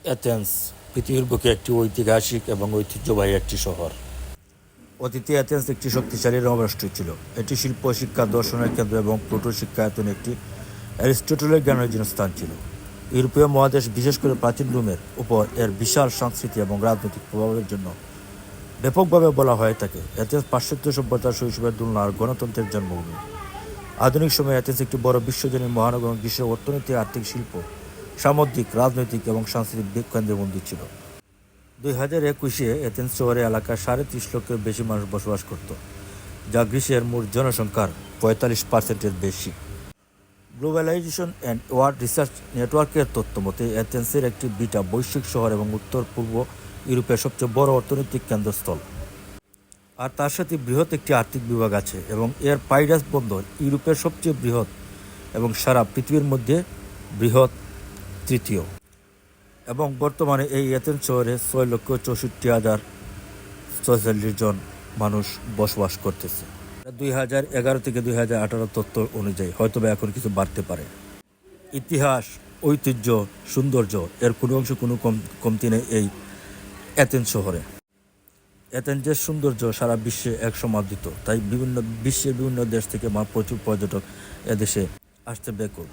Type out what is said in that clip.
Athens পৃথিবীর বুকে একটি ঐতিহাসিক এবং ঐতিহ্যবাহী একটি শহর। অতীতে অ্যাথেন্স একটি শক্তিশালী নগরাষ্ট্র ছিল। এটি শিল্প, শিক্ষা, দর্শনের কেন্দ্র এবং প্লুটোর শিক্ষায়তনে একটি অ্যারিস্টটলের জ্ঞানের জন্য স্থান ছিল। ইউরোপীয় মহাদেশ, বিশেষ করে প্রাচীন রোমের উপর এর বিশাল সংস্কৃতি এবং রাজনৈতিক প্রভাবের জন্য ব্যাপকভাবে বলা হয়ে থাকে অ্যাথেন্স পাশ্চাত্য সভ্যতার শৈশবের দুলনা আর গণতন্ত্রের জন্মভূমি। আধুনিক সময়ে অ্যাথেন্স একটি বড় বিশ্বজনীন মহানগর এবং বিশ্বের অর্থনীতি, আর্থিক, শিল্প, সামুদ্রিক, রাজনৈতিক এবং সাংস্কৃতিক কেন্দ্রবিন্দু ছিল। 2021-এ এথেন্স শহরে এলাকায় ৩.৫ লক্ষের বেশি মানুষ বসবাস করত, যা গ্রিসের মোট জনসংখ্যার 45%-এর বেশি। গ্লোবালাইজেশন অ্যান্ড ওয়ার্ল্ড রিসার্চ নেটওয়ার্কের তথ্য মতে এথেন্সের একটি বিটা বৈশ্বিক শহর এবং উত্তর পূর্ব ইউরোপের সবচেয়ে বড় অর্থনৈতিক কেন্দ্রস্থল। আর তার সাথে বৃহৎ একটি আর্থিক বিভাগ আছে এবং এর পাইরাস বন্দর ইউরোপের সবচেয়ে বৃহৎ এবং সারা পৃথিবীর মধ্যে বৃহৎ তৃতীয়। এবং বর্তমানে এই এথেন্স শহরে 6,64,046 জন মানুষ বসবাস করতেছে। 2011 থেকে 2018 তথ্য অনুযায়ী, হয়তো বা এখন কিছু বাড়তে পারে। ইতিহাস, ঐতিহ্য, সৌন্দর্য এর কোনো অংশ কোনো কমতি নেই এই এথেন্স শহরে। এথেন্সের সৌন্দর্য সারা বিশ্বে এক সমাদৃত, তাই বিশ্বের বিভিন্ন দেশ থেকে প্রচুর পর্যটক এদেশে আসতে ব্যাকুল।